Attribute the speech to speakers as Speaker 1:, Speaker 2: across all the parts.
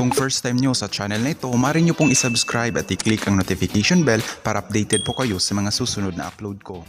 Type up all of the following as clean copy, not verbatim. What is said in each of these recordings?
Speaker 1: Kung first time nyo sa channel na ito, maaari nyo pong isubscribe at i-click ang notification bell para updated po kayo sa mga susunod na upload ko.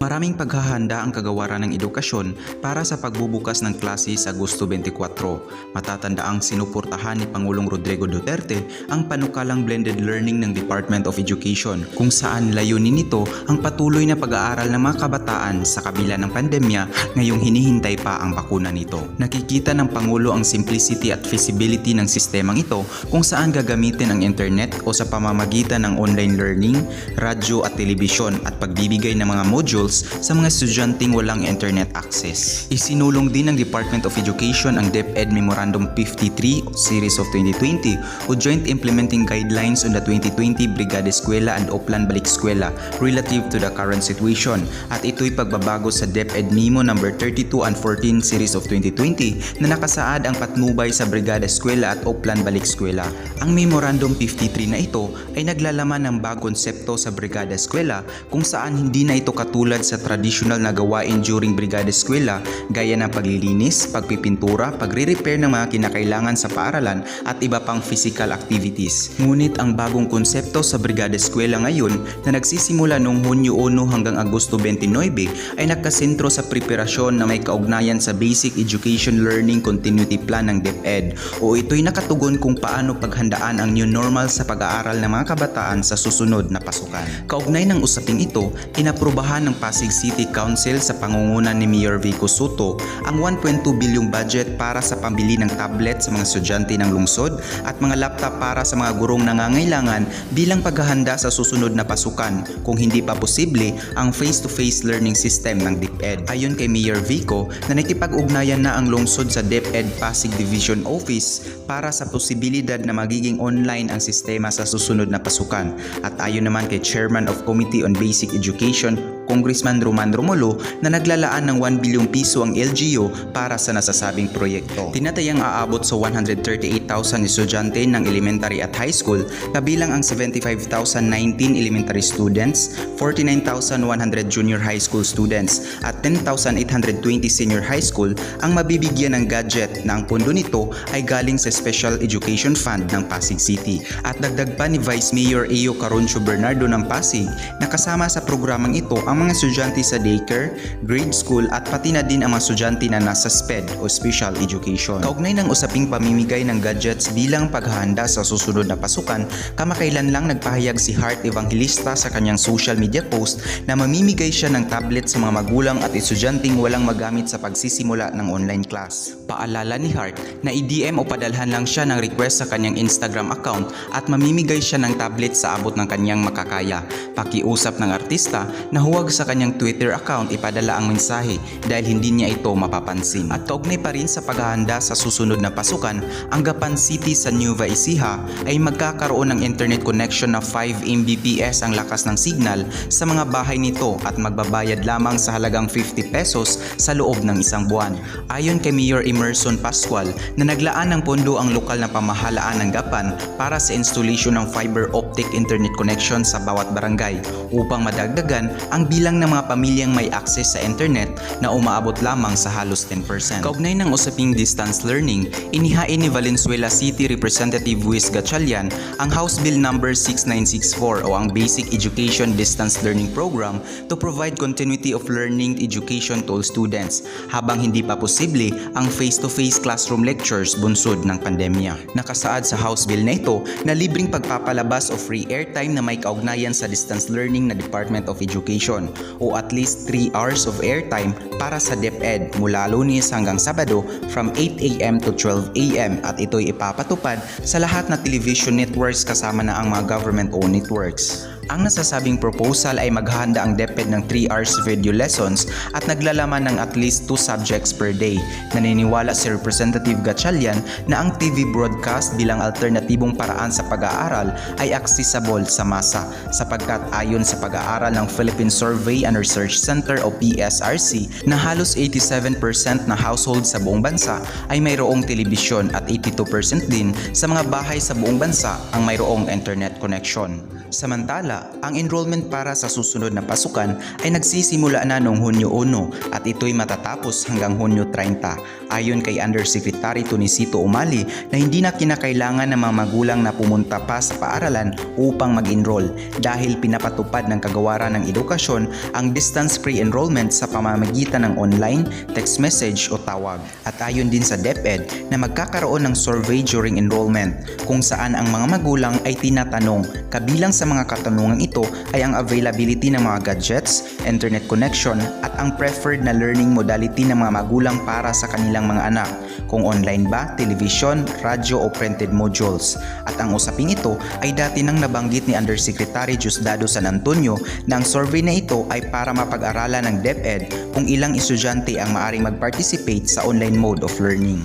Speaker 1: Maraming paghahanda ang kagawaran ng edukasyon para sa pagbubukas ng klase sa Agosto 24. Matatandaang sinuportahan ni Pangulong Rodrigo Duterte ang panukalang blended learning ng Department of Education, kung saan layunin nito ang patuloy na pag-aaral ng mga kabataan sa kabila ng pandemya ngayong hinihintay pa ang bakuna nito. Nakikita ng Pangulo ang simplicity at feasibility ng sistemang ito kung saan gagamitin ang internet o sa pamamagitan ng online learning, radyo at telebisyon at pagbibigay ng mga modules sa mga estudyanteng walang internet access. Isinulong din ng Department of Education ang DepEd Memorandum 53 Series of 2020 o Joint Implementing Guidelines on the 2020 Brigada Eskwela and Oplan Balik Eskwela relative to the current situation, at ito'y pagbabago sa DepEd Memo No. 32 and 14 Series of 2020 na nakasaad ang patnubay sa Brigada Eskwela at Oplan Balik Eskwela. Ang Memorandum 53 na ito ay naglalaman ng bagong konsepto sa Brigada Eskwela kung saan hindi na ito katulad sa traditional na gawain during Brigada Eskwela gaya ng paglilinis, pagpipintura, pagre-repair ng mga kinakailangan sa paaralan at iba pang physical activities. Ngunit ang bagong konsepto sa Brigada Eskwela ngayon na nagsisimula noong Hunyo 1 hanggang Agosto 29 ay nakasentro sa preparasyon na may kaugnayan sa Basic Education Learning Continuity Plan ng DepEd, o ito'y nakatugon kung paano paghandaan ang new normal sa pag-aaral ng mga kabataan sa susunod na pasukan. Kaugnay ng usaping ito, inaprubahan ng Pasig City Council sa pangungunan ni Mayor Vico Soto ang 1.2 bilyong budget para sa pambili ng tablet sa mga estudyante ng lungsod at mga laptop para sa mga gurong nangangailangan bilang paghahanda sa susunod na pasukan kung hindi pa posible ang face-to-face learning system ng DepEd. Ayon kay Mayor Vico, na nakipag-ugnayan na ang lungsod sa DepEd Pasig Division Office para sa posibilidad na magiging online ang sistema sa susunod na pasukan, at ayon naman kay Chairman of Committee on Basic Education Congressman Roman Romulo na naglalaan ng 1 bilyong piso ang LGU para sa nasasabing proyekto. Tinatayang aabot sa 138,000 estudyante ng elementary at high school, kabilang ang 75,019 elementary students, 49,100 junior high school students at 10,820 senior high school ang mabibigyan ng gadget na ang pondo nito ay galing sa Special Education Fund ng Pasig City. At dagdag pa ni Vice Mayor Eo Caroncio Bernardo ng Pasig na kasama sa programang ito ang mga estudyante sa daycare, grade school at pati na din ang mga estudyante na nasa SPED o Special Education. Kaugnay ng usaping pamimigay ng gadgets bilang paghahanda sa susunod na pasukan, kamakailan lang nagpahayag si Hart Evangelista sa kanyang social media post na mamimigay siya ng tablet sa mga magulang at estudyanteng walang magamit sa pagsisimula ng online class. Paalala ni Hart na i-DM o padalhan lang siya ng request sa kanyang Instagram account at mamimigay siya ng tablet sa abot ng kanyang makakaya. Pakiusap ng artista na huwag sa kanyang Twitter account ipadala ang mensahe dahil hindi niya ito mapapansin. At kaugnay pa rin sa paghahanda sa susunod na pasukan, ang Gapan City sa Nueva Ecija ay magkakaroon ng internet connection na 5 Mbps ang lakas ng signal sa mga bahay nito at magbabayad lamang sa halagang 50 pesos sa loob ng isang buwan. Ayon kay Mayor Emerson Pascual na naglaan ng pondo ang lokal na pamahalaan ng Gapan para sa installation ng fiber optic internet connection sa bawat barangay upang madagdagan ang bilang ng mga pamilyang may access sa internet na umaabot lamang sa halos 10%. Kaugnay ng usaping distance learning, inihain ni Valenzuela City Representative Luis Gatchalian ang House Bill No. 6964 o ang Basic Education Distance Learning Program to provide continuity of learning education to all students habang hindi pa posible ang face-to-face classroom lectures bunsod ng pandemya. Nakasaad sa House Bill na ito na libreng pagpapalabas o free airtime na may kaugnayan sa distance learning na Department of Education o at least 3 hours of airtime para sa DepEd mula Lunes hanggang Sabado from 8 AM to 12 AM, at ito'y ipapatupad sa lahat na television networks kasama na ang mga government-owned networks. Ang nasasabing proposal ay maghahanda ang DepEd ng 3 hours video lessons at naglalaman ng at least 2 subjects per day. Naniniwala si Representative Gatchalian na ang TV broadcast bilang alternatibong paraan sa pag-aaral ay accessible sa masa sapagkat ayon sa pag-aaral ng Philippine Survey and Research Center o PSRC na halos 87% na household sa buong bansa ay mayroong telebisyon at 82% din sa mga bahay sa buong bansa ang mayroong internet connection. Samantala, Katalanda, ang enrollment para sa susunod na pasukan ay nagsisimula na noong Hunyo 1 at ito'y matatapos hanggang Hunyo 30. Ayon kay Undersecretary Tunicito Umali na hindi na kinakailangan ng mga magulang na pumunta pa sa paaralan upang mag-enroll dahil pinapatupad ng Kagawaran ng Edukasyon ang distance pre-enrollment sa pamamagitan ng online, text message o tawag. At ayon din sa DepEd na magkakaroon ng survey during enrollment kung saan ang mga magulang ay tinatanong. Kabilang sa mga katanungan ito ay ang availability ng mga gadgets, internet connection at ang preferred na learning modality ng mga magulang para sa kanilang mga anak, kung online ba, television, radyo o printed modules. At ang usaping ito ay dati nang nabanggit ni Undersecretary Diosdado San Antonio na ang survey na ito ay para mapag-aralan ng DepEd kung ilang estudyante ang maaring mag-participate sa online mode of learning.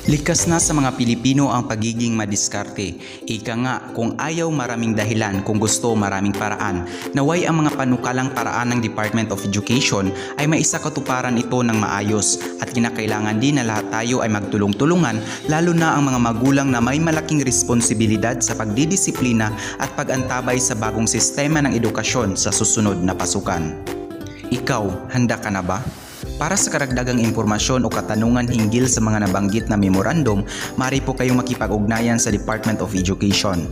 Speaker 1: Likas na sa mga Pilipino ang pagiging madiskarte. Ika nga, kung ayaw maraming dahilan, kung gusto maraming paraan. Naway ang mga panukalang paraan ng Department of Education ay maisakatuparan ito ng maayos at kinakailangan din na lahat tayo ay magtulong-tulungan, lalo na ang mga magulang na may malaking responsibilidad sa pagdidisiplina at pag-antabay sa bagong sistema ng edukasyon sa susunod na pasukan. Ikaw, handa ka na ba? Para sa karagdagang impormasyon o katanungan hinggil sa mga nabanggit na memorandum, maaari po kayong makipag-ugnayan sa Department of Education.